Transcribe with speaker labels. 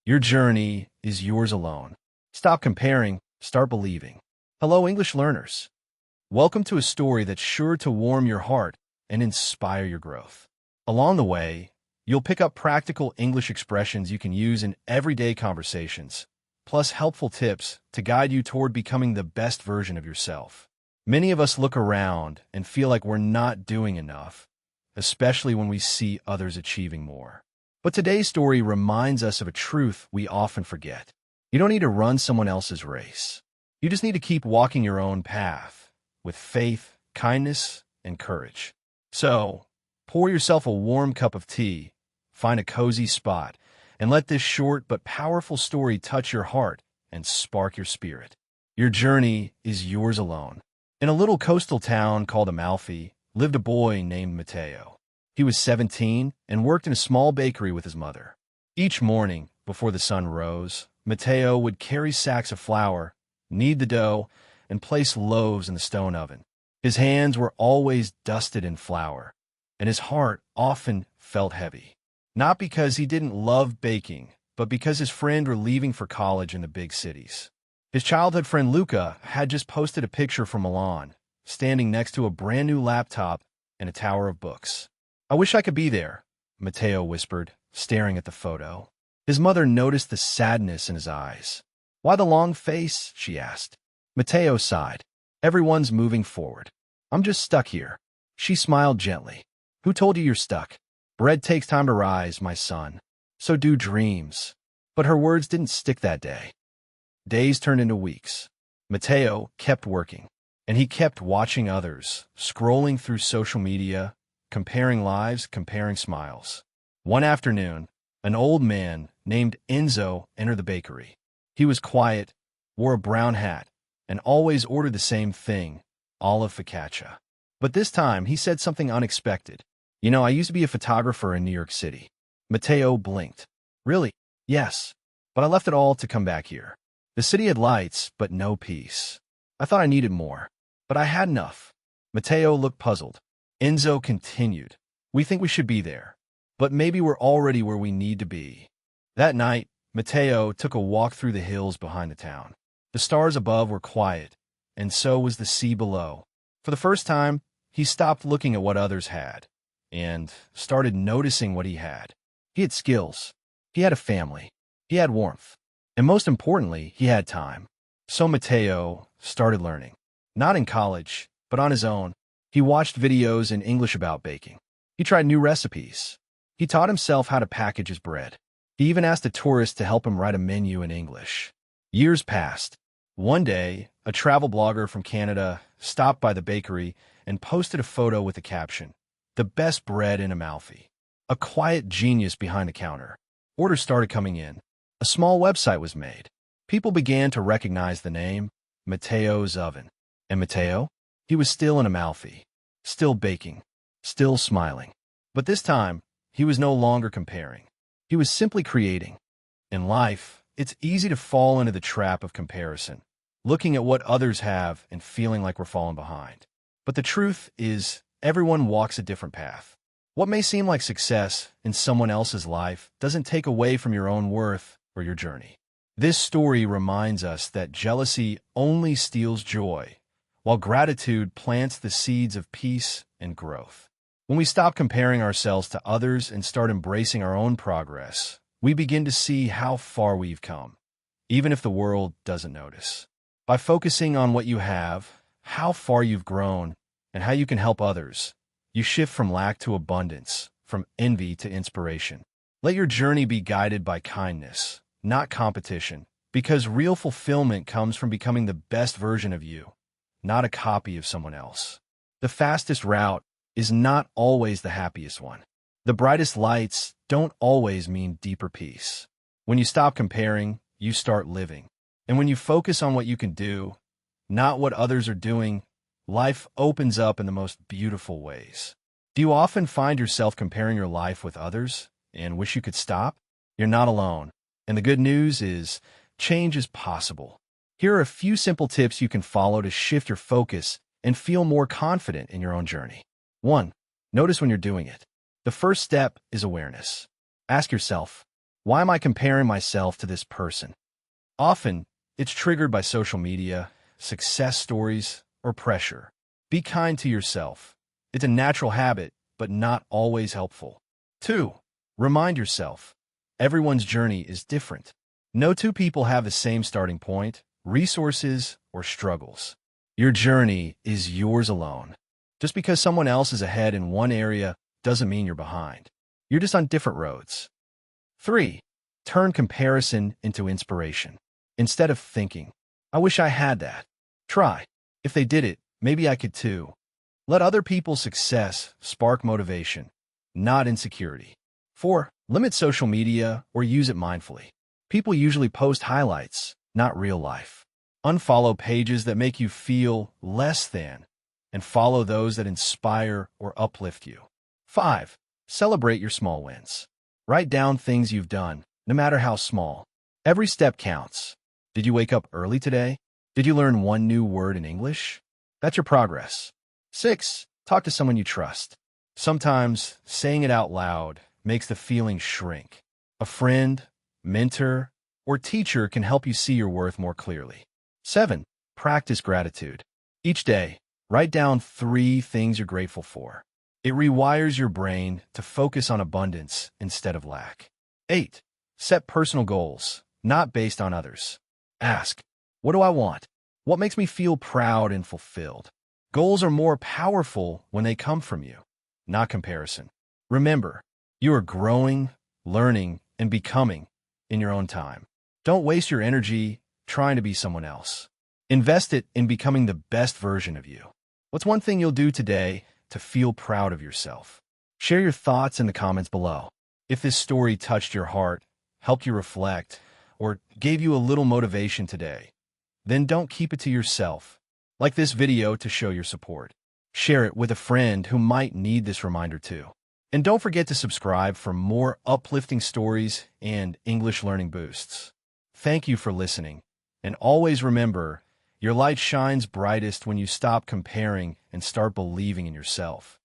Speaker 1: Your journey is yours alone. Stop comparing, start believing. Hello, English learners. Welcome to a story that's sure to warm your heart and inspire your growth. Along the way, you'll pick up practical English expressions you can use in everyday conversations, plus helpful tips to guide you toward becoming the best version of yourself. Many of us look around and feel like we're not doing enough, especially when we see others achieving more. But today's story reminds us of a truth we often forget. You don't need to run someone else's race. You just need to keep walking your own path with faith, kindness, and courage. So, pour yourself a warm cup of tea, find a cozy spot, and let this short but powerful story touch your heart and spark your spirit. Your journey is yours alone. In a little coastal town called Amalfi lived a boy named Matteo. He was 17 and worked in a small bakery with his mother. Each morning, before the sun rose, Matteo would carry sacks of flour, knead the dough, and place loaves in the stone oven. His hands were always dusted in flour, and his heart often felt heavy. Not because he didn't love baking, but because his friends were leaving for college in the big cities. His childhood friend Luca had just posted a picture from Milan, standing next to a brand new laptop and a tower of books. "I wish I could be there," Matteo whispered, staring at the photo. His mother noticed the sadness in his eyes. "Why the long face?" she asked. Matteo sighed. "Everyone's moving forward. I'm just stuck here." She smiled gently. "Who told you you're stuck? Bread takes time to rise, my son. So do dreams." But her words didn't stick that day. Days turned into weeks. Matteo kept working, and he kept watching others, scrolling through social media, comparing lives, comparing smiles. One afternoon, an old man named Enzo entered the bakery. He was quiet, wore a brown hat, and always ordered the same thing, olive focaccia. But this time, he said something unexpected. "You know, I used to be a photographer in New York City." Matteo blinked. "Really?" "Yes, but I left it all to come back here. The city had lights, but no peace. I thought I needed more, but I had enough." Matteo looked puzzled. Enzo continued. "We think we should be there, but maybe we're already where we need to be." That night, Matteo took a walk through the hills behind the town. The stars above were quiet, and so was the sea below. For the first time, he stopped looking at what others had and started noticing what he had. He had skills. He had a family. He had warmth. And most importantly, he had time. So Matteo started learning. Not in college, but on his own. He watched videos in English about baking. He tried new recipes. He taught himself how to package his bread. He even asked a tourist to help him write a menu in English. Years passed. One day, a travel blogger from Canada stopped by the bakery and posted a photo with the caption, "The best bread in Amalfi." A quiet genius behind the counter. Orders started coming in. A small website was made. People began to recognize the name, Matteo's Oven. And Matteo? He was still in Amalfi, still baking, still smiling. But this time, he was no longer comparing. He was simply creating. In life, it's easy to fall into the trap of comparison, looking at what others have and feeling like we're falling behind. But the truth is, everyone walks a different path. What may seem like success in someone else's life doesn't take away from your own worth or your journey. This story reminds us that jealousy only steals joy, while gratitude plants the seeds of peace and growth. When we stop comparing ourselves to others and start embracing our own progress, we begin to see how far we've come, even if the world doesn't notice. By focusing on what you have, how far you've grown, and how you can help others, you shift from lack to abundance, from envy to inspiration. Let your journey be guided by kindness, not competition, because real fulfillment comes from becoming the best version of you, not a copy of someone else. The fastest route is not always the happiest one. The brightest lights don't always mean deeper peace. When you stop comparing, you start living. And when you focus on what you can do, not what others are doing, life opens up in the most beautiful ways. Do you often find yourself comparing your life with others and wish you could stop? You're not alone. And the good news is, change is possible. Here are a few simple tips you can follow to shift your focus and feel more confident in your own journey. 1. Notice when you're doing it. The first step is awareness. Ask yourself, Why am I comparing myself to this person? Often, it's triggered by social media, success stories, or pressure. Be kind to yourself. It's a natural habit, but not always helpful. 2. Remind yourself. Everyone's journey is different. No two people have the same starting point, resources, or struggles. Your journey is yours alone. Just because someone else is ahead in one area doesn't mean you're behind. You're just on different roads. 3. Turn comparison into inspiration. Instead of thinking, I wish I had that. Try. If they did it, maybe I could too. Let other people's success spark motivation, not insecurity. 4. Limit social media or use it mindfully. People usually post highlights, not real life. Unfollow pages that make you feel less than, and follow those that inspire or uplift you. 5. Celebrate your small wins. Write down things you've done, no matter how small. Every step counts. Did you wake up early today? Did you learn one new word in English? That's your progress. 6. Talk to someone you trust. Sometimes saying it out loud makes the feeling shrink. A friend, mentor, or teacher can help you see your worth more clearly. 7. Practice gratitude. Each day, write down 3 things you're grateful for. It rewires your brain to focus on abundance instead of lack. 8. Set personal goals, not based on others. Ask, what do I want? What makes me feel proud and fulfilled? Goals are more powerful when they come from you, not comparison. Remember, you are growing, learning, and becoming in your own time. Don't waste your energy trying to be someone else. Invest it in becoming the best version of you. What's one thing you'll do today to feel proud of yourself? Share your thoughts in the comments below. If this story touched your heart, helped you reflect, or gave you a little motivation today, then don't keep it to yourself. Like this video to show your support. Share it with a friend who might need this reminder too. And don't forget to subscribe for more uplifting stories and English learning boosts. Thank you for listening. And always remember, your light shines brightest when you stop comparing and start believing in yourself.